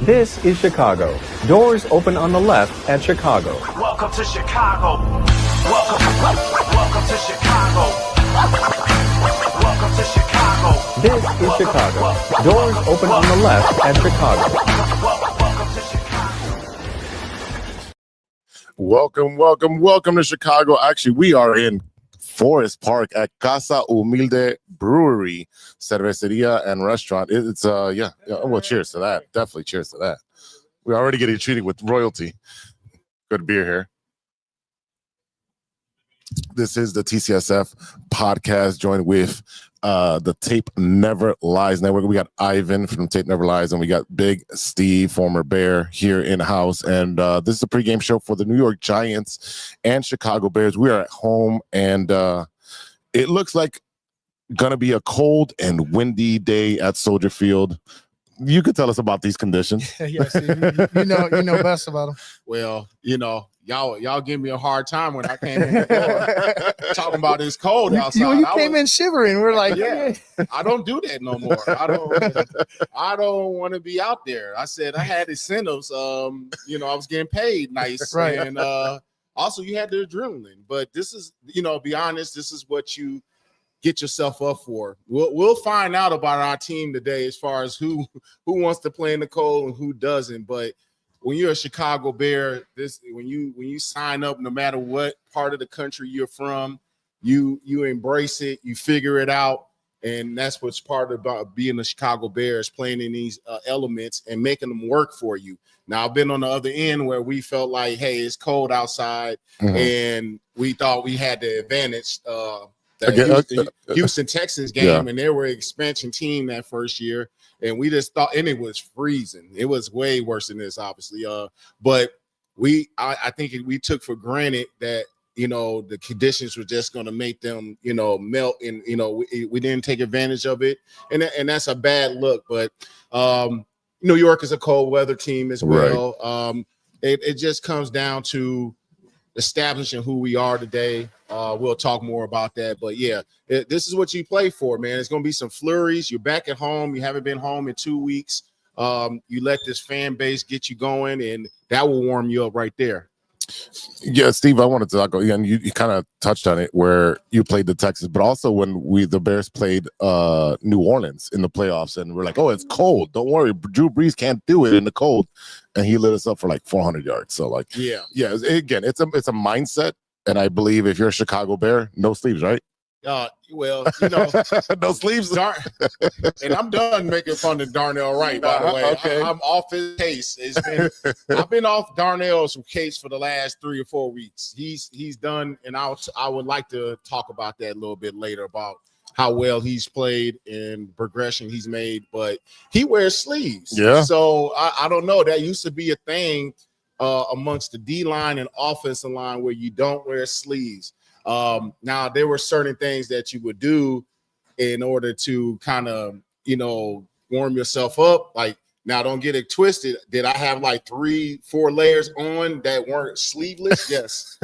This is Chicago. Doors open on the left at Chicago. Welcome to Chicago. Welcome to Chicago. Welcome to Chicago. This is Chicago. Doors open on the left at Chicago. Welcome to Chicago. Welcome to Chicago. Actually, we are in Forest Park at Casa Humilde Brewery, Cerveceria, and Restaurant. It's well, cheers to that. Definitely cheers to that. We're already getting treated with royalty. Good beer here. This is the TCSF podcast, joined with the Tape Never Lies Network. We got Ivan from Tape Never Lies, and we got Big Steve, former Bear, here in-house. And this is a pregame show for the New York Giants and Chicago Bears. We are at home, and it looks like going to be a cold and windy day at Soldier Field. You could tell us about these conditions. Yes, you know best about them. Well, y'all give me a hard time when I came in the door talking about it's cold outside. You came in shivering. We're like, yeah, I don't do that no more. I don't want to be out there. I said I had incentives. I was getting paid nice, right? And also you had the adrenaline. But this is, be honest, this is what you get yourself up for. We'll find out about our team today as far as who wants to play in the cold and who doesn't. But when you're a Chicago Bear, when you sign up, no matter what part of the country you're from, you embrace it, you figure it out, and that's what's part about being a Chicago Bears, playing in these elements and making them work for you. Now, I've been on the other end where we felt like, hey, it's cold outside, and we thought we had the advantage. Houston Texans game, and they were an expansion team that first year, and we just thought, and it was freezing. It was way worse than this, obviously. But I think we took for granted that the conditions were just going to make them melt, and we didn't take advantage of it, and that's a bad look. But New York is a cold weather team as well. Right. It just comes down to establishing who we are today. We'll talk more about that, but yeah, this is what you play for, man. It's going to be some flurries. You're back at home. You haven't been home in 2 weeks. You let this fan base get you going, and that will warm you up right there. Yeah, Steve, I wanted to talk, and you kind of touched on it where you played the Texans, but also when the Bears played New Orleans in the playoffs, and we're like, oh, it's cold. Don't worry, Drew Brees can't do it in the cold, and he lit us up for like 400 yards. So like, yeah. Again, it's a mindset, and I believe if you're a Chicago Bear, no sleeves, right? Well, no sleeves. And I'm done making fun of Darnell Wright, by the way. Okay. I'm off his case. I've been off Darnell's case for the last 3 or 4 weeks. He's done, and I would like to talk about that a little bit later about how well he's played and progression he's made, but he wears sleeves. Yeah. So I don't know. That used to be a thing amongst the D-line and offensive line where you don't wear sleeves. Now there were certain things that you would do in order to kind of, warm yourself up. Like, now don't get it twisted. Did I have like 3-4 layers on that weren't sleeveless? Yes.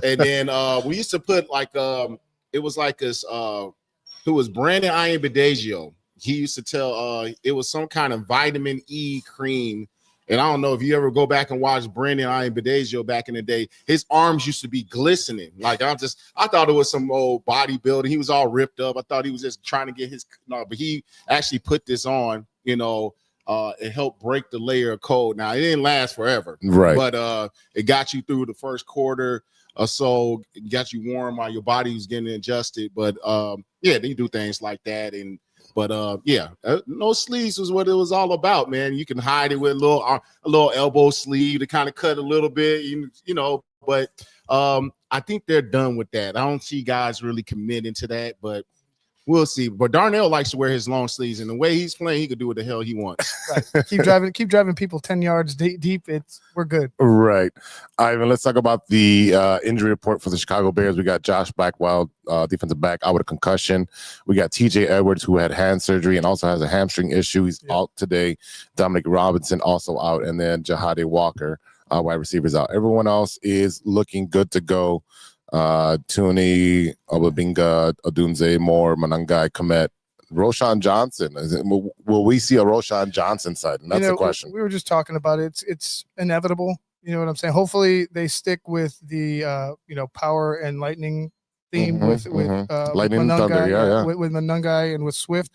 And then we used to put like it was like this who was Brandon Iambadagio. He used to tell it was some kind of vitamin E cream. And I don't know if you ever go back and watch Brandon Iambadagio back in the day. His arms used to be glistening. Like I thought it was some old bodybuilding. He was all ripped up. I thought he was just trying to get but he actually put this on, it helped break the layer of cold. Now it didn't last forever, right? But it got you through the first quarter or so. It got you warm while your body was getting adjusted. But they do things like that. But no sleeves was what it was all about, man. You can hide it with a little elbow sleeve to kind of cut a little bit, But I think they're done with that. I don't see guys really committing to that, but we'll see. But Darnell likes to wear his long sleeves, and the way he's playing, he could do what the hell he wants. Right. Keep driving people 10 yards deep. We're good. Right. Ivan, let's talk about the injury report for the Chicago Bears. We got Josh Blackwell, defensive back, out with a concussion. We got TJ Edwards, who had hand surgery and also has a hamstring issue. He's out today. Dominic Robinson also out, and then Jahade Walker, wide receivers, out. Everyone else is looking good to go. Tuni, Obabinga, Odunze, Moore, Monangai, Komet, Roshan Johnson. Will we see a Roshan Johnson side? And that's the question. We were just talking about it. It's inevitable. You know what I'm saying? Hopefully they stick with the power and lightning theme with Lightning and Thunder, with Monangai and with Swift,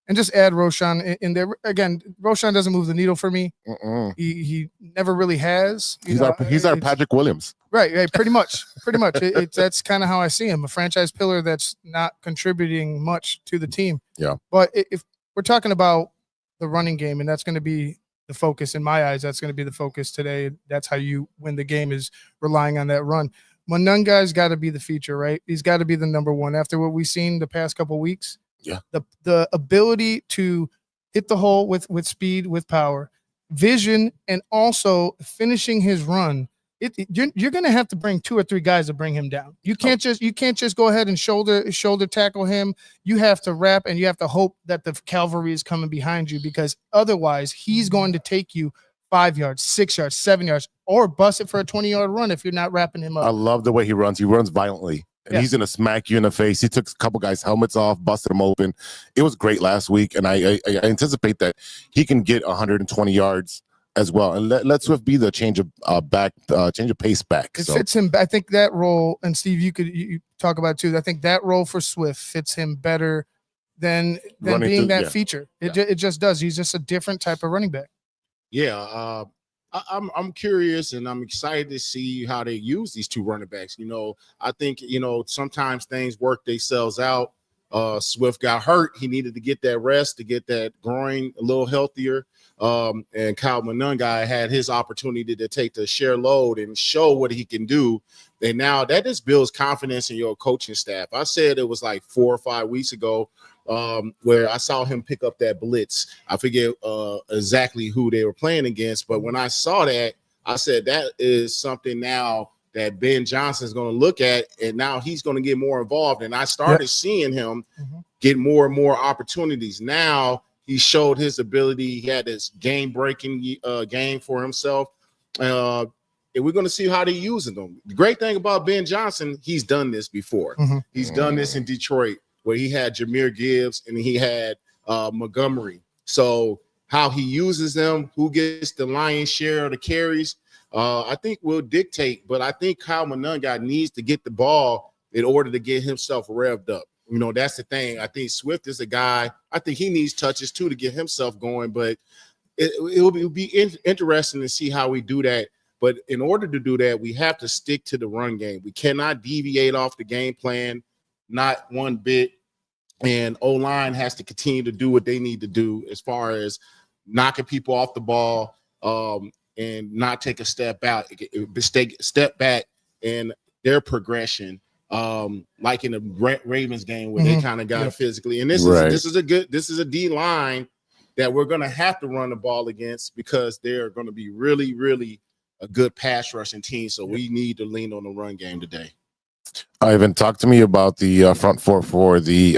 and just add Roshan in there. Again, Roshan doesn't move the needle for me. He never really has. He's our Patrick Williams. Right, pretty much. That's kind of how I see him, a franchise pillar that's not contributing much to the team. Yeah. But if we're talking about the running game, and that's going to be the focus in my eyes, that's going to be the focus today. That's how you win the game, is relying on that run. Monangai's got to be the feature, right? He's got to be the number one. After what we've seen the past couple of weeks, the ability to hit the hole with speed, with power, vision, and also finishing his run. You're going to have to bring 2 or 3 guys to bring him down. You can't just go ahead and shoulder tackle him. You have to wrap, and you have to hope that the cavalry is coming behind you, because otherwise he's going to take you 5 yards, 6 yards, 7 yards, or bust it for a 20-yard run if you're not wrapping him up. I love the way he runs. He runs violently, and he's going to smack you in the face. He took a couple guys' helmets off, busted them open. It was great last week, and I anticipate that he can get 120 yards as well, and let Swift be the change of pace back. It fits him. I think that role, and Steve, you talk about it too. I think that role for Swift fits him better than being that feature. It just does. He's just a different type of running back. Yeah, I'm curious, and I'm excited to see how they use these 2 running backs. I think sometimes things work themselves out. Swift got hurt. He needed to get that rest to get that groin a little healthier. And Kyle Monangai had his opportunity to take the share load and show what he can do. And now that just builds confidence in your coaching staff. I said it was like 4 or 5 weeks ago where I saw him pick up that blitz. I forget exactly who they were playing against, but when I saw that, I said that is something now that Ben Johnson is going to look at, and now he's going to get more involved. And I started seeing him get more and more opportunities. Now he showed his ability. He had this game-breaking game for himself. And we're going to see how they're using them. The great thing about Ben Johnson, he's done this before. He's done this in Detroit, where he had Jahmyr Gibbs and he had Montgomery. So how he uses them, who gets the lion's share of the carries, I think will dictate. But I think Kyle Monangai needs to get the ball in order to get himself revved up. That's the thing. I think Swift is a guy. I think he needs touches too to get himself going. But it will be interesting to see how we do that. But in order to do that, we have to stick to the run game. We cannot deviate off the game plan, not one bit. And O-line has to continue to do what they need to do as far as knocking people off the ball and not take a step back in their progression. Like in the Ravens game where they kind of got physically. And this is a D line that we're going to have to run the ball against, because they're going to be really, really a good pass rushing team. So we need to lean on the run game today. Ivan, talk to me about the front four for the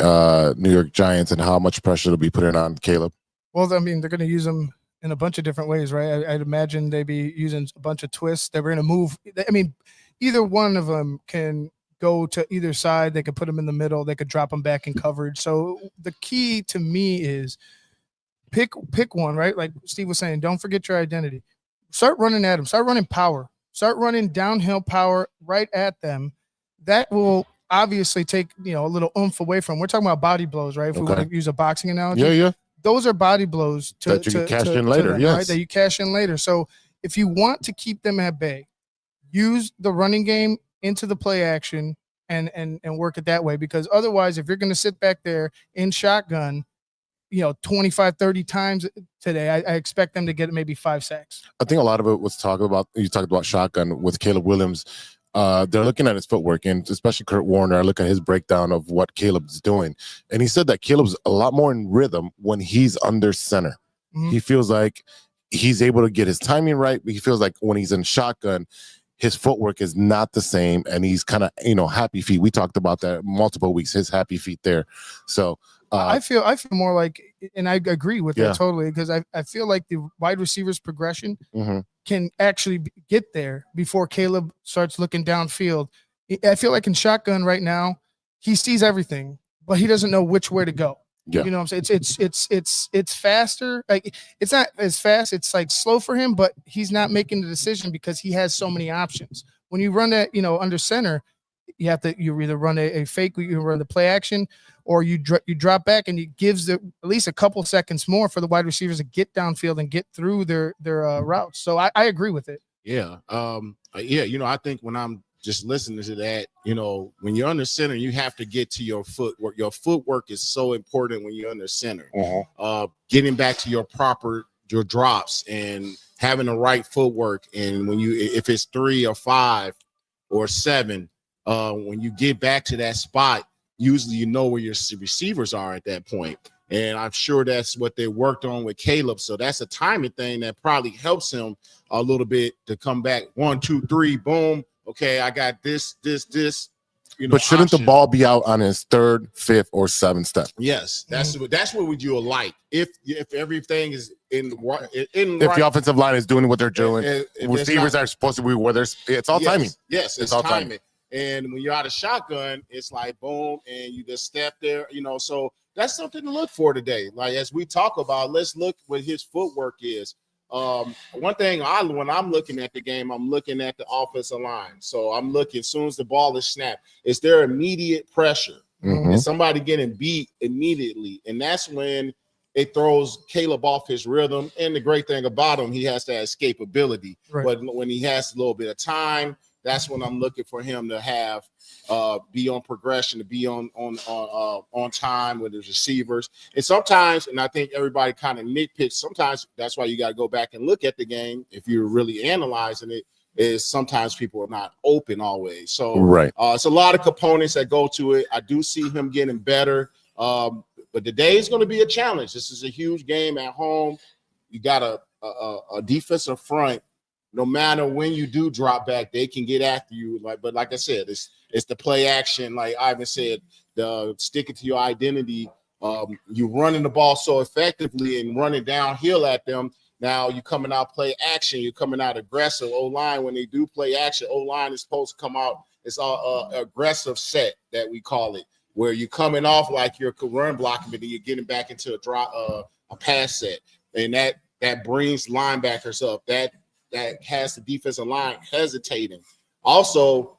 New York Giants and how much pressure they'll be putting on Caleb. Well, I mean, they're going to use them in a bunch of different ways, right? I'd imagine they'd be using a bunch of twists. They're going to move. I mean, either one of them can go to either side. They could put them in the middle. They could drop them back in coverage. So the key to me is pick one, right? Like Steve was saying, don't forget your identity. Start running at them. Start running power. Start running downhill power right at them. That will obviously take, a little oomph away from. We're talking about body blows, right? If we want to use a boxing analogy. Yeah. Those are body blows that you can cash in later, them, right? That you cash in later. So if you want to keep them at bay, use the running game into the play action and work it that way. Because otherwise, if you're going to sit back there in shotgun, 25, 30 times today, I expect them to get maybe 5 sacks. I think a lot of it was you talked about shotgun with Caleb Williams. They're looking at his footwork, and especially Kurt Warner. I look at his breakdown of what Caleb's doing, and he said that Caleb's a lot more in rhythm when he's under center. He feels like he's able to get his timing right, but he feels like when he's in shotgun, his footwork is not the same, and he's kind of happy feet. We talked about that multiple weeks. His happy feet there. So I feel more like, and I agree with that totally, because I feel like the wide receivers progression can actually get there before Caleb starts looking downfield. I feel like in shotgun right now, he sees everything, but he doesn't know which way to go. Yeah. You know what I'm saying? It's faster. Like it's not as fast. It's like slow for him, but he's not making the decision because he has so many options. When you run that, under center, you either run a fake, you run the play action, or you drop back, and it gives at least a couple seconds more for the wide receivers to get downfield and get through their routes. So I agree with it. Yeah. I think when I'm just listening to that, when you're under center, you have to get to your footwork. Your footwork is so important when you're under center. Getting back to your drops and having the right footwork. And if it's 3 or 5 or 7, when you get back to that spot, usually you know where your receivers are at that point. And I'm sure that's what they worked on with Caleb. So that's a timing thing that probably helps him a little bit to come back. 1, 2, 3, boom. Okay, I got this. But shouldn't the ball be out on his 3rd, 5th, or 7th step? Yes, that's what would you like if everything is in if the offensive line is doing what they're doing, receivers are supposed to be where it's all timing. Yes, it's all timing. And when you're out of shotgun, it's like boom, and you just step there. So that's something to look for today. Like as we talk about, let's look what his footwork is. One thing when I'm looking at the game, I'm looking at the offensive line. So I'm looking as soon as the ball is snapped, is there immediate pressure? Is somebody getting beat immediately? And that's when it throws Caleb off his rhythm. And the great thing about him, he has that escapability. Right. But when he has a little bit of time, that's when I'm looking for him to have be on progression, to be on time with his receivers. And sometimes, and I think everybody kind of nitpicks, sometimes that's why you got to go back and look at the game if you're really analyzing it, is sometimes people are not open always. So right. It's a lot of components that go to it. I do see him getting better. But today is going to be a challenge. This is a huge game at home. You got a defensive front. No matter when you do drop back, they can get after you. But like I said, it's the play action. Like Ivan said, the sticking to your identity. You running the ball so effectively and running downhill at them. Now you coming out play action. You're coming out aggressive. O-line, when they do play action, O-line is supposed to come out. It's all aggressive set that we call it, where you're coming off like you're run blocking, but then you're getting back into a pass set, and that brings linebackers up. That has the defensive line hesitating. Also,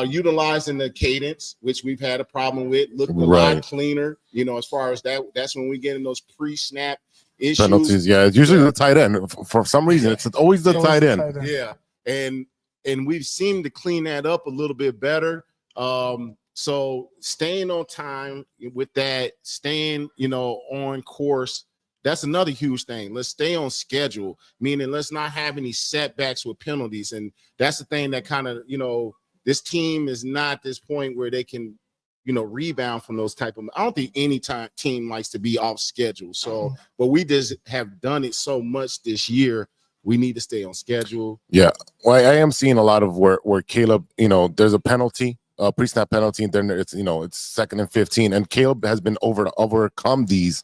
utilizing the cadence, which we've had a problem with, looking a lot cleaner. As far as that's when we get in those pre-snap issues. Penalties, yeah. It's usually the tight end. For some reason, it's always the tight end. Yeah, and we've seemed to clean that up a little bit better. So staying on time with that, staying on course. That's another huge thing. Let's stay on schedule, meaning let's not have any setbacks with penalties. And that's the thing that kind of, this team is not this point where they can, rebound from those type of. I don't think any team likes to be off schedule. So, but we just have done it so much this year. We need to stay on schedule. Yeah. Well, I am seeing a lot of where Caleb, there's a penalty. Pre-snap penalty, and then it's 2nd and 15, and Caleb has been overcome these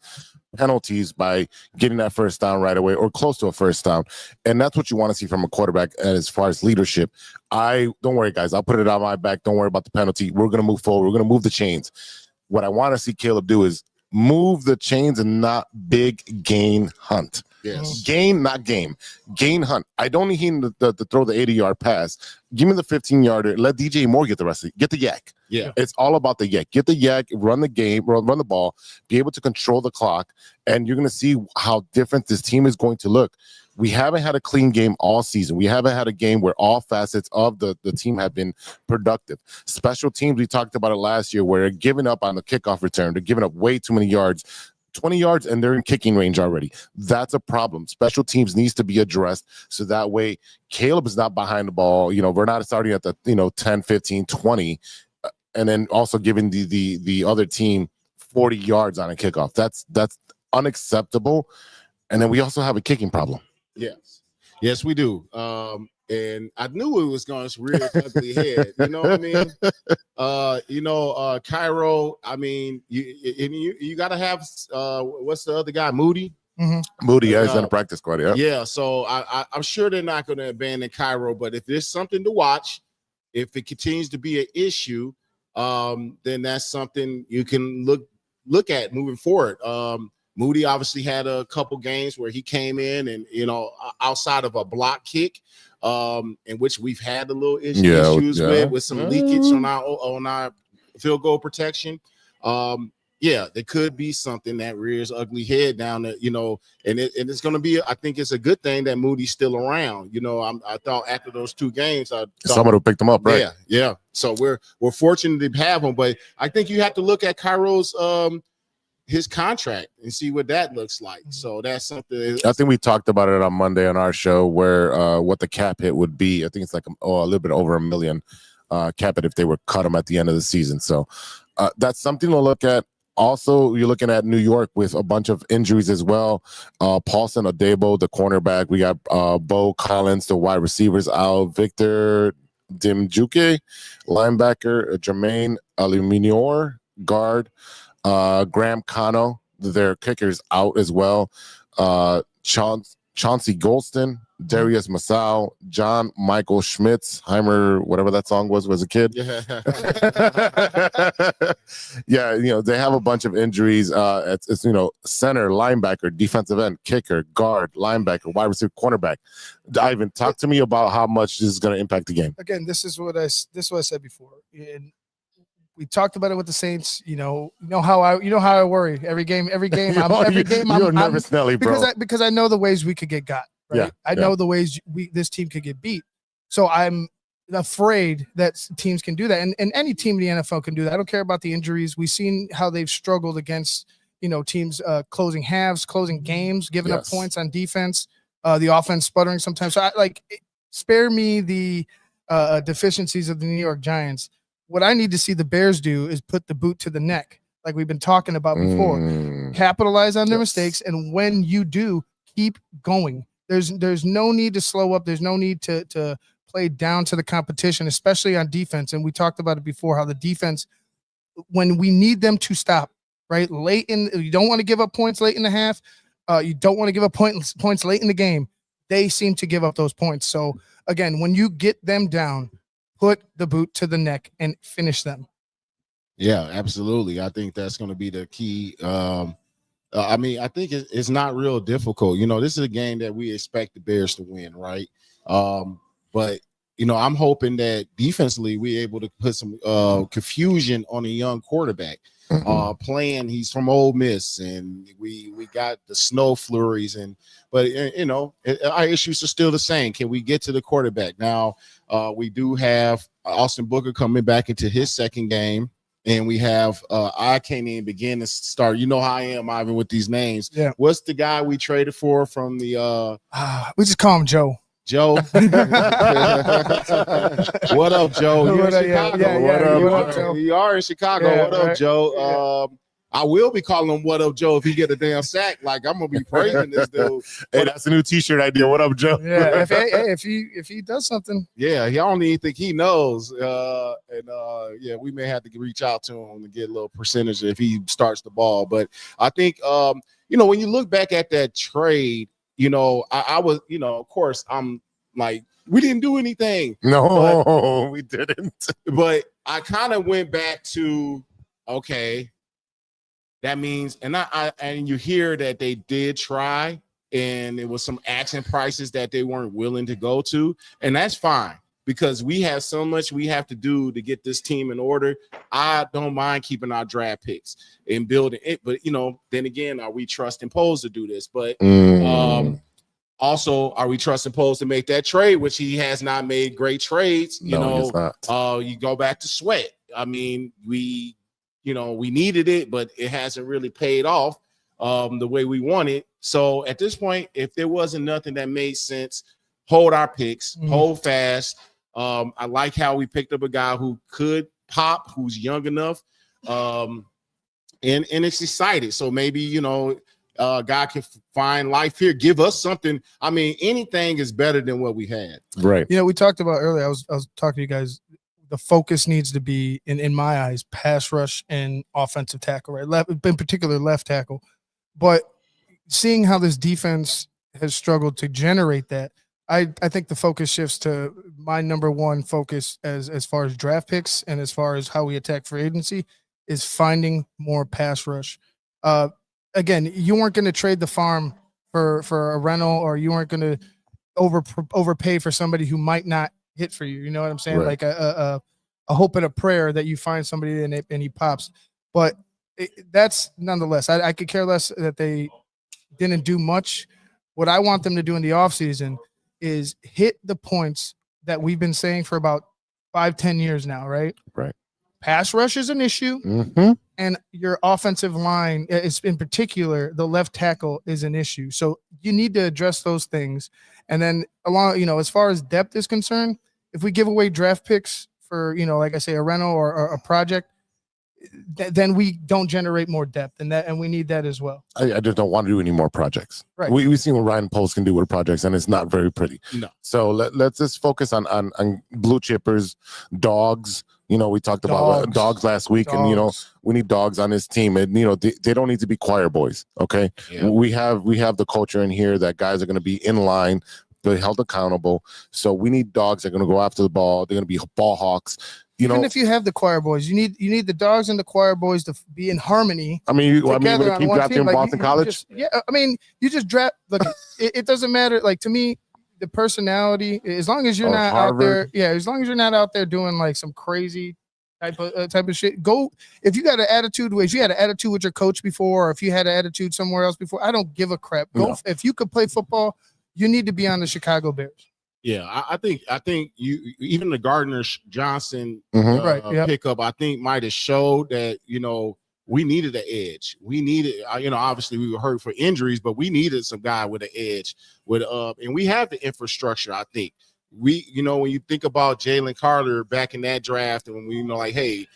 penalties by getting that first down right away or close to a first down, and that's what you want to see from a quarterback. As far as leadership, don't worry, guys, I'll put it on my back. Don't worry about the penalty. We're gonna move forward. We're gonna move the chains. What I want to see Caleb do is move the chains and not big gain hunt. Yes. Gain, not game. Gain hunt. I don't need him to throw the 80-yard pass. Give me the 15-yarder. Let DJ Moore get the rest of it. Get the yak. Yeah. It's all about the yak. Get the yak, run the game, run the ball, be able to control the clock, and you're going to see how different this team is going to look. We haven't had a clean game all season. We haven't had a game where all facets of the team have been productive. Special teams, we talked about it last year, where they're giving up on the kickoff return. They're giving up way too many yards. 20 yards and they're in kicking range already. That's a problem. Special teams needs to be addressed so that way Caleb is not behind the ball. We're not starting at the 10, 15, 20, and then also giving the other team 40 yards on a kickoff. That's unacceptable. And then we also have a kicking problem. Yes, we do. And I knew it was going to rear its ugly head. You know what I mean? Cairo. I mean, you got to have what's the other guy? Moody. Mm-hmm. Moody, he's in the practice squad. Yeah. Yeah. So I'm sure they're not going to abandon Cairo. But if there's something to watch, if it continues to be an issue, then that's something you can look at moving forward. Moody obviously had a couple games where he came in and, outside of a block kick, in which we've had a little issues with some leakage on our field goal protection. There could be something that rears ugly head down there, and it's going to be, I think it's a good thing that Moody's still around. I thought after those 2 games, someone will pick them up, right? Yeah. So we're fortunate to have him, but I think you have to look at Cairo's, his contract and see what that looks like. So that's something. I think we talked about it on Monday on our show where what the cap hit would be. I think it's like a little bit over $1 million cap hit if they were cut him at the end of the season. So that's something to look at. Also, you're looking at New York with a bunch of injuries as well. Paulson Adebo, the cornerback. We got Bo Collins, the wide receivers out. Victor Dimjuke, linebacker. Jermaine Aluminor, guard. Graham Cano, their kicker's out as well. Chauncey Golston, Darius Masao, John Michael Schmitz, Heimer, whatever that song was a kid. Yeah, they have a bunch of injuries. It's center, linebacker, defensive end, kicker, guard, linebacker, wide receiver, cornerback. Ivan, talk to me about how much this is going to impact the game. Again, this is what I said before. We talked about it with the Saints. You know how I worry every game. You're nervous, Nelly, bro. Because I know the ways we could get got. Right? Yeah, I know the ways this team could get beat. So I'm afraid that teams can do that, and any team in the NFL can do that. I don't care about the injuries. We've seen how they've struggled against teams closing halves, closing games, giving up points on defense. The offense sputtering sometimes. So spare me the deficiencies of the New York Giants. What I need to see the Bears do is put the boot to the neck, like we've been talking about before. Capitalize on their mistakes, and when you do, keep going. There's no need to slow up. There's no need to play down to the competition, especially on defense. And we talked about it before, how the defense, when we need them to stop, right? You don't want to give up points late in the half. You don't want to give up points late in the game. They seem to give up those points. So again, when you get them down, put the boot to the neck and finish them. Yeah, absolutely. I think that's going to be the key. I think it's not real difficult. This is a game that we expect the Bears to win, right? But I'm hoping that defensively we're able to put some confusion on a young quarterback. Playing, he's from Ole Miss, and we got the snow flurries, but our issues are still the same. Can we get to the quarterback? Now we do have Austin Booker coming back into his second game, and we have I can't even begin to start. You know how I am, Ivan, with these names. Yeah. What's the guy we traded for from the we just call him Joe. Joe. What up, Joe? You're in Chicago. What up, Joe? You are in Chicago. Yeah, what up, right. Joe? I will be calling him "What up, Joe" if he get a damn sack. Like, I'm gonna be praising this dude. Hey, that's a new T-shirt idea. What up, Joe? Yeah, if he does something. Yeah, he don't even think he knows. We may have to reach out to him to get a little percentage if he starts the ball. But I think when you look back at that trade, I was, of course, I'm like, we didn't do anything. No, we didn't. But I kind of went back to, okay, that means, and you hear that they did try, and it was some asking prices that they weren't willing to go to, and that's fine because we have so much we have to do to get this team in order. I don't mind keeping our draft picks and building it, but then again, are we trusting Poles to do this? But also, are we trusting Poles to make that trade, which he has not made great trades? He's not. You go back to Sweat. I mean, we needed it, but it hasn't really paid off the way we wanted. So at this point, if there wasn't nothing that made sense, hold our picks, hold fast. I like how we picked up a guy who could pop, who's young enough, and it's excited. So maybe guy can find life here, give us something. I mean, anything is better than what we had. Right. We talked about earlier. I was talking to you guys. The focus needs to be, in my eyes, pass rush and offensive tackle, right? In particular, left tackle. But seeing how this defense has struggled to generate that, I think the focus shifts to my number one focus as far as draft picks and as far as how we attack free agency is finding more pass rush. Again, you weren't going to trade the farm for a rental, or you weren't going to overpay for somebody who might not hit for you. You know what I'm saying? Right. Like a hope and a prayer that you find somebody and he pops. But that's nonetheless, I could care less that they didn't do much. What I want them to do in the offseason is hit the points that we've been saying for about 5-10 years now, right? Right. Pass rush is an issue, and your offensive line, is in particular, the left tackle is an issue. So you need to address those things. And then along, as far as depth is concerned, if we give away draft picks for, like I say, a rental or a project, then we don't generate more depth, and we need that as well. I just don't want to do any more projects. Right. We've seen what Ryan Poles can do with projects, and it's not very pretty. No. So let's just focus on blue chippers, dogs. We talked about dogs last week, and we need dogs on this team, and they don't need to be choir boys. Okay, Yeah. we have the culture in here that guys are going to be in line, they're held accountable. So we need dogs that are going to go after the ball. They're going to be ball hawks. Even if you have the choir boys, you need the dogs and the choir boys to be in harmony. I mean, we're going to keep drafting in Boston College. You just draft. Look, it doesn't matter. Like, to me, the personality, as long as you're not Harvard. out there, as long as you're not out there doing like some crazy type of shit. Go, if you got an attitude, if you had an attitude with your coach before, or if you had an attitude somewhere else before, I don't give a crap. Go. No. If you could play football, you need to be on the Chicago Bears. Yeah, I think you, even the Gardner Johnson pickup, I think might have showed that we needed an edge. We needed, obviously we were hurt for injuries, but we needed some guy with an edge. And we have the infrastructure. I think when you think about Jalen Carter back in that draft, and when we hey,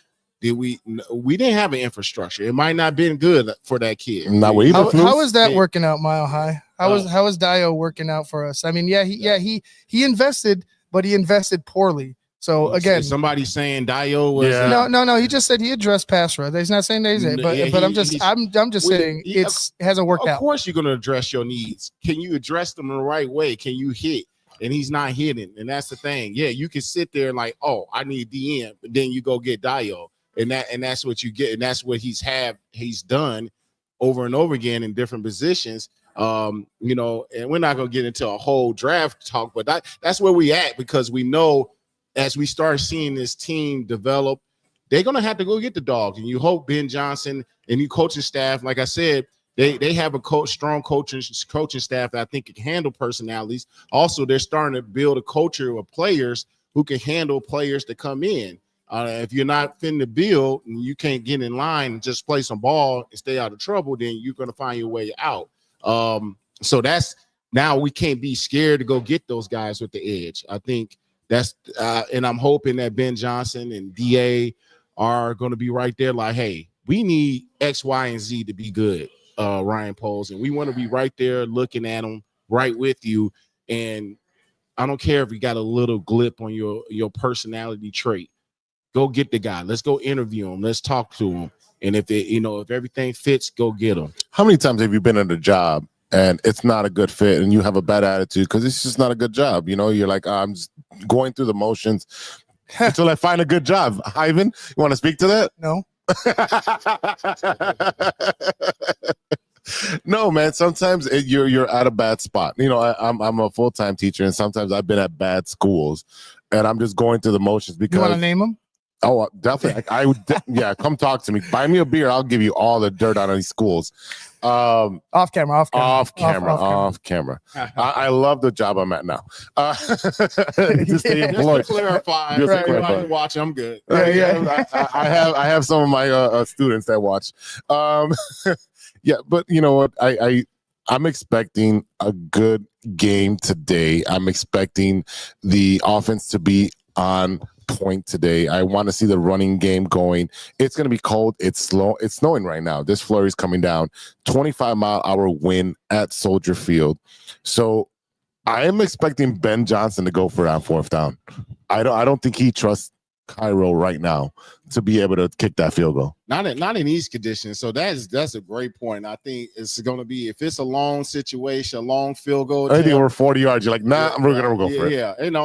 we didn't have an infrastructure. It might not have been good for that kid. How is that working out, Mile High? How is Dio working out for us? I mean, he invested, but he invested poorly. So again, somebody saying Dio was no. He just said he addressed pass rush. He's not saying that he's but I'm just saying it hasn't worked out. Of course, you're going to address your needs. Can you address them the right way? Can you hit? And he's not hitting, and that's the thing. Yeah, you can sit there like, oh, I need DM, but then you go get Dio. And that's what you get, and that's what he's done over and over again in different positions. And we're not gonna get into a whole draft talk, but that's where we at, because we know as we start seeing this team develop, they're gonna have to go get the dogs. And you hope Ben Johnson and you coaching staff, like I said, they have a strong coaching staff that I think can handle personalities. Also, they're starting to build a culture of players who can handle players that come in. If you're not fitting the bill and you can't get in line and just play some ball and stay out of trouble, then you're going to find your way out. So that's now we can't be scared to go get those guys with the edge. I think that's and I'm hoping that Ben Johnson and DA are going to be right there like, hey, we need X, Y, and Z to be good, Ryan Poles. And we want to be right there looking at them right with you. And I don't care if you got a little glip on your personality trait. Go get the guy. Let's go interview him. Let's talk to him. And if everything fits, go get him. How many times have you been at a job and it's not a good fit and you have a bad attitude because it's just not a good job? You're like, I'm just going through the motions until I find a good job. Ivan, you want to speak to that? No. No, man. Sometimes you're at a bad spot. I'm a full-time teacher, and sometimes I've been at bad schools, and I'm just going through the motions because. You want to name them? Oh, definitely. I would. Yeah, come talk to me. Buy me a beer. I'll give you all the dirt on these schools. Off camera. I love the job I'm at now. Just to employ. Clarify. Just to clarify. Watch. I'm good. I have some of my students that watch. Yeah, but you know what? I'm expecting a good game today. I'm expecting the offense to be on point today. I want to see the running game going. It's going to be cold. It's slow. It's snowing right now. This flurry is coming down. 25-mile-an-hour wind at Soldier Field. So I am expecting Ben Johnson to go for it on fourth down. I don't think he trusts Cairo right now to be able to kick that field goal. Not in these conditions. So that's a great point. I think it's going to be, if it's a long situation, a long field goal. Anything over 40 yards, you're like, nah, we're going to go for it. Yeah, and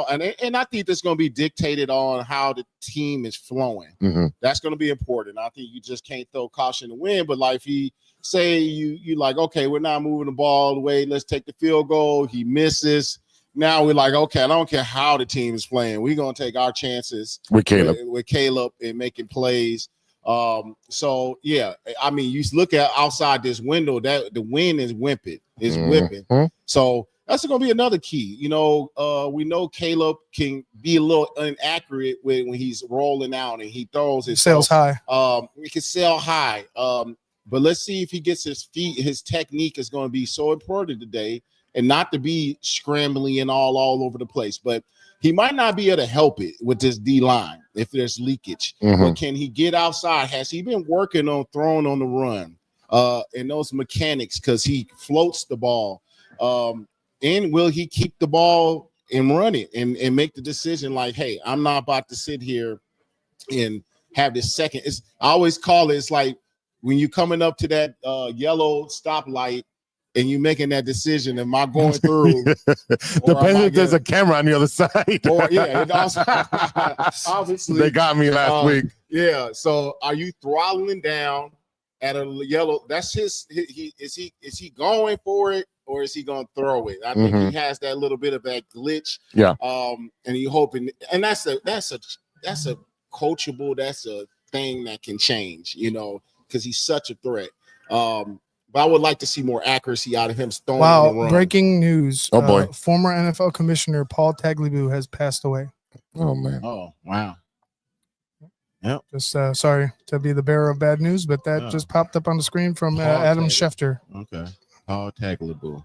I think that's going to be dictated on how the team is flowing. Mm-hmm. That's going to be important. I think you just can't throw caution to win. But like, if he say you like, okay, we're not moving the ball away, let's take the field goal. He misses. Now we're like, okay, I don't care how the team is playing. We're going to take our chances with Caleb and making plays. So yeah, I mean, you look at outside this window, that the wind is whipping. So that's going to be another key. We know Caleb can be a little inaccurate when he's rolling out and he throws his sails high. He can sail high. But let's see if he gets his feet. His technique is going to be so important today, and not to be scrambling and all over the place. But he might not be able to help it with this D line if there's leakage. Mm-hmm. But can he get outside? Has he been working on throwing on the run and those mechanics, because he floats the ball? And will he keep the ball and run it and make the decision like, hey, I'm not about to sit here and have this second. I always call it, it's like when you're coming up to that yellow stoplight and you making that decision, am I going through? Depends if there's a camera on the other side. Or yeah, it also, obviously they got me last week. Yeah. So are you throttling down at a yellow? That's his. Is he going for it, or is he going to throw it? I think he has that little bit of that glitch. Yeah. And you hoping, and that's a coachable. That's a thing that can change. Because he's such a threat. But I would like to see more accuracy out of him throwing on the run. Breaking news. Oh, boy. Former NFL Commissioner Paul Tagliabue has passed away. Oh, man. Oh, wow. Yep. Just sorry to be the bearer of bad news, but that just popped up on the screen from Adam Schefter. Okay. Paul Tagliabue.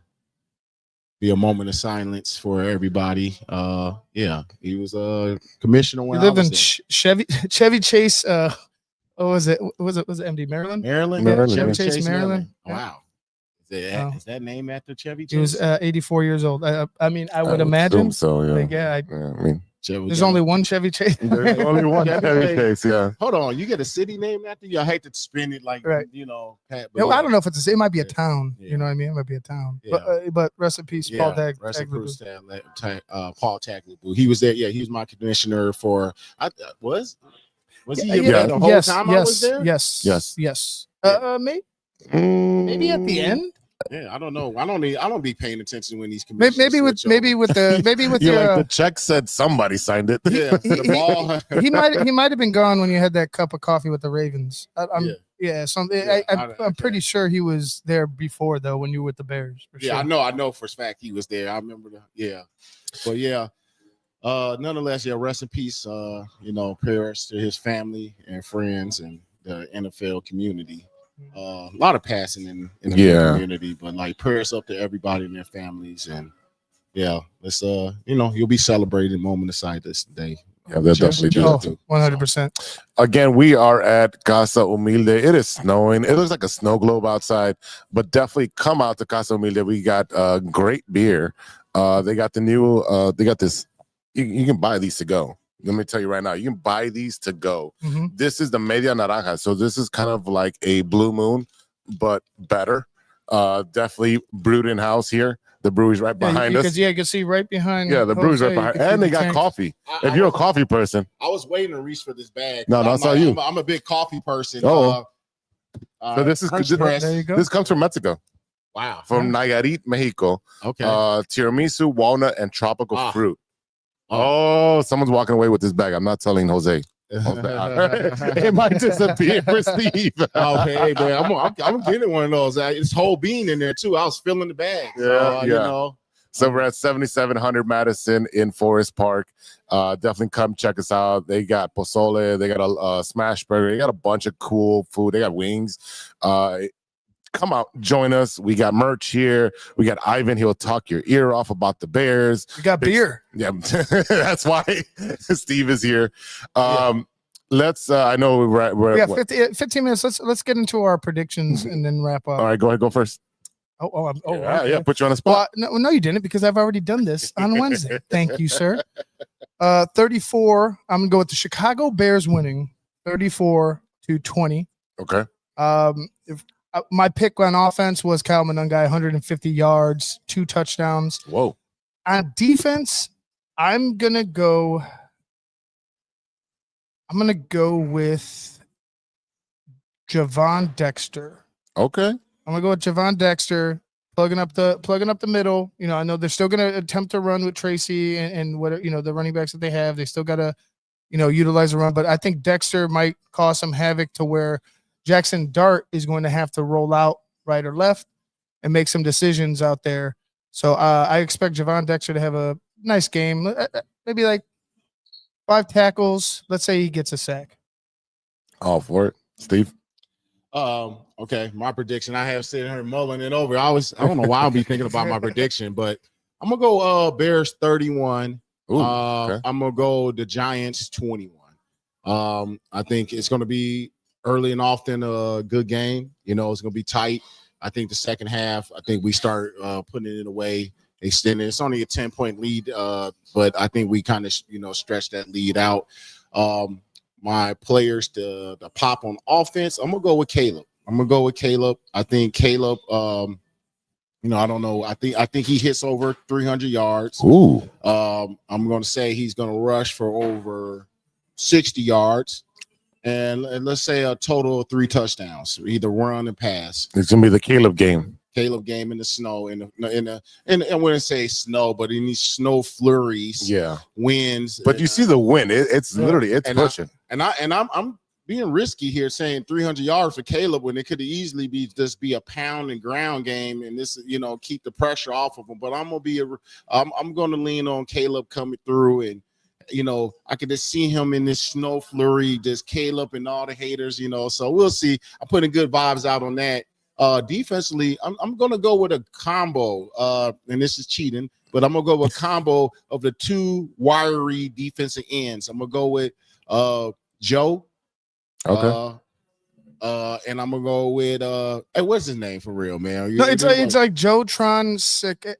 Be a moment of silence for everybody. Yeah, he was a commissioner when he lived in Chevy Chase. What was it? Was it MD Maryland? Chevy Chase, Maryland. Wow. Is that name after Chevy Chase? He was 84 years old. I mean, I would imagine. So, yeah. Like, I mean, there's only one Chevy Chase. There's only one Chevy Chase, yeah. Hold on. You get a city name after you? I hate to spin it like, right. Pat. I don't know if it might be a town. Yeah. You know what I mean? It might be a town. Yeah. But rest in peace, Paul Paul Tagliabue. He was there. Yeah, he was my commissioner for. Was he here the whole time I was there? Yes. Maybe at the end. Yeah, I don't know. I don't be paying attention when these commissioners. Maybe with your the check said somebody signed it. Yeah, the ball. he might have been gone when you had that cup of coffee with the Ravens. I'm pretty sure he was there before though when you were with the Bears. For sure. I know for a fact he was there. I remember that. Yeah, but yeah. Nonetheless, rest in peace. Prayers to his family and friends and the NFL community. A lot of passing in the community, but like prayers up to everybody and their families. And let's you'll be celebrating moment of silence this day. Yeah, they'll definitely do it. 100%. Again, we are at Casa Humilde. It is snowing. It looks like a snow globe outside, but definitely come out to Casa Humilde. We got great beer. They got the new. They got this. You can buy these to go. Let me tell you right now, you can buy these to go. Mm-hmm. This is the Media Naranja. So this is kind of like a Blue Moon, but better. Definitely brewed in house here. The brewery's right behind us. You can see right behind. Yeah, the brewery's right behind. And they got coffee. If you're a coffee person. I was waiting to reach for this bag. No, that's all you. I'm a big coffee person. So this is there you go. This comes from Mexico. Wow. From Nayarit, Mexico. Okay. Tiramisu, walnut, and tropical fruit. Oh, someone's walking away with this bag. I'm not telling Jose. It might disappear for Steve. Okay, man, I'm getting one of those. It's whole bean in there too. I was filling the bag. So we're at 7700 Madison in Forest Park. Definitely come check us out. They got pozole. They got a smash burger. They got a bunch of cool food. They got wings. Come out, join us. We got merch here. We got Ivan. He'll talk your ear off about the Bears. We got beer. Yeah, that's why Steve is here. Let's. I know we're at 15 minutes. Let's get into our predictions and then wrap up. All right, go ahead. Go first. Okay. Yeah. Put you on the spot. No, you didn't because I've already done this on Wednesday. Thank you, sir. 34. I'm gonna go with the Chicago Bears winning 34-20. Okay. If my pick on offense was Kyle Monangai, 150 yards, 2 touchdowns. Whoa. On defense, I'm gonna go with Javon Dexter. Okay. I'm gonna go with Javon Dexter, plugging up the middle. You know, I know they're still gonna attempt to run with Tracy and what, you know, the running backs that they have. They still gotta, you know, utilize the run, but I think Dexter might cause some havoc to where Jackson Dart is going to have to roll out right or left and make some decisions out there. So I expect Javon Dexter to have a nice game, maybe like 5 tackles. Let's say he gets a sack. All for it. Steve? Okay, my prediction. I have sitting here mulling it over. I don't know why I'll be thinking about my prediction, but I'm gonna go Bears 31. Ooh, okay. I'm gonna go the Giants 21. I think it's gonna be early and often a good game. You know, it's gonna be tight. I think the second half, I think we start putting it away, extending. It's only a 10-point lead, but I think we kind of stretch that lead out. My players to pop on offense, I'm gonna go with Caleb. I think Caleb, I don't know. I think he hits over 300 yards. Ooh. I'm gonna say he's gonna rush for over 60 yards. And let's say a total of 3 touchdowns, either run and pass. It's gonna be the Caleb game. Caleb game in the snow, and I wouldn't say snow, but in these snow flurries, winds. But you see the wind; it's literally pushing. I'm being risky here, saying 300 yards for Caleb when it could easily be a pound and ground game, and this keep the pressure off of him. But I'm gonna lean on Caleb coming through and. I could just see him in this snow flurry, just Caleb and all the haters, so we'll see. I'm putting good vibes out on that. Defensively, I'm going to go with a combo, and this is cheating, but I'm going to go with a combo of the 2 wiry defensive ends. I'm going to go with Joe. Okay. And I'm going to go with, hey, what's his name for real, man? No, it's like Joe Tron.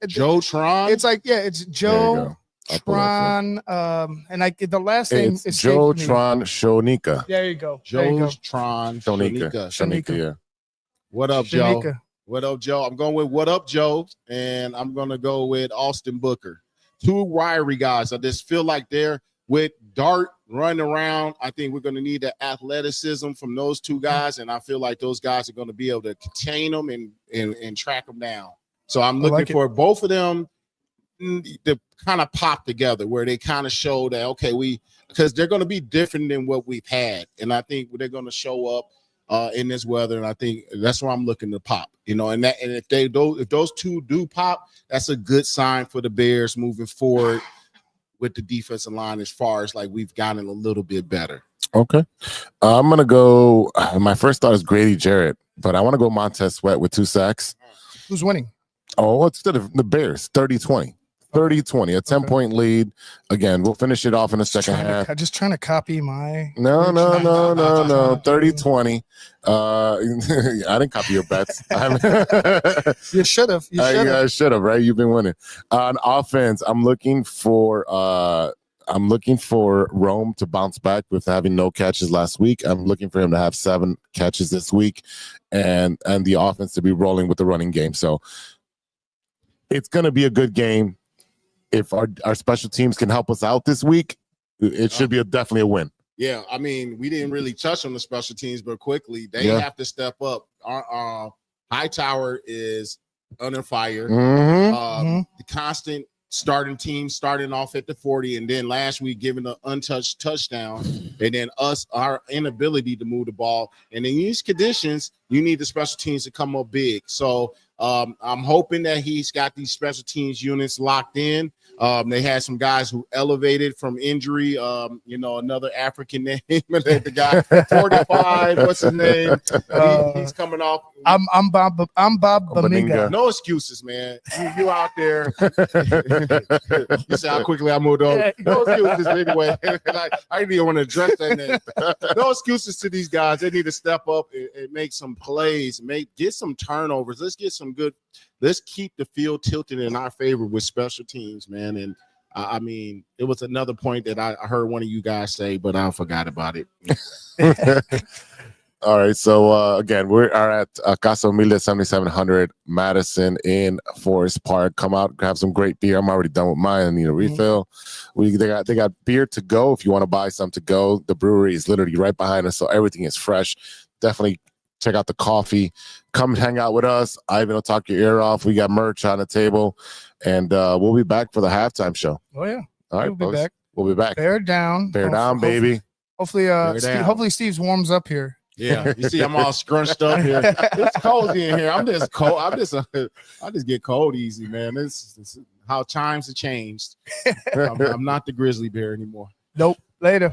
Joe Tron? It's like, it's Joe. Tron, and the last name is Joe Tron Shonika. There you go. Joe Tron Shonika. Yeah. What up, Joe? What up, Joe? I'm going with what up, Joe, and I'm gonna go with Austin Booker. 2 wiry guys. I just feel like they're with Dart running around. I think we're gonna need the athleticism from those 2 guys, and I feel like those guys are gonna be able to contain them and track them down. So I'm looking for both of them to kind of pop together where they kind of show that, okay, because they're going to be different than what we've had. And I think they're going to show up in this weather. And I think that's where I'm looking to pop, and if those 2 do pop, that's a good sign for the Bears moving forward with the defensive line, as far as like we've gotten a little bit better. Okay. I'm going to go. My first thought is Grady Jarrett, but I want to go Montez Sweat with 2 sacks. Who's winning? Oh, it's the Bears, 30-20. 30-20, a 10-point lead. Again, we'll finish it off in the second half. Just trying to copy my. No. 30-20. I didn't copy your bets. You should have. I should have, right? You've been winning. On offense, I'm looking for Rome to bounce back with having no catches last week. I'm looking for him to have 7 catches this week, and the offense to be rolling with the running game. So it's going to be a good game. If our special teams can help us out this week, it should be definitely a win. Yeah, I mean, we didn't really touch on the special teams, but quickly they have to step up. Our Hightower is under fire. The constant starting team starting off at the 40, and then last week giving an untouched touchdown, and then our inability to move the ball. And in these conditions, you need the special teams to come up big. So I'm hoping that he's got these special teams units locked in. They had some guys who elevated from injury. Another African name, the guy 45. What's his name? He's coming off. I'm Bob Baminga. No excuses, man. You out there. You see how quickly I moved on. No excuses anyway. I didn't even want to address that name. No excuses to these guys. They need to step up and make some plays, get some turnovers. Let's get some good. Let's keep the field tilted in our favor with special teams, man. And I mean, it was another point that I heard one of you guys say, but I forgot about it. All right, so again, we are at Casa Humilde 7700 Madison in Forest Park. Come out, have some great beer. I'm already done with mine. I need a refill. They got beer to go if you want to buy some to go. The brewery is literally right behind us, so everything is fresh. Definitely check out the coffee. Come hang out with us. Ivan will talk your ear off. We got merch on the table, and we'll be back for the halftime show. Oh yeah. All right, We'll be folks. back. We'll be back. Bear down. Bear down, baby. Hopefully, down. hopefully Steve's warms up here. Yeah, you see, I'm all scrunched up here. It's cozy in here. I'm just cold. I just get cold easy, man. This is how times have changed. I'm not the grizzly bear anymore. Nope. Later.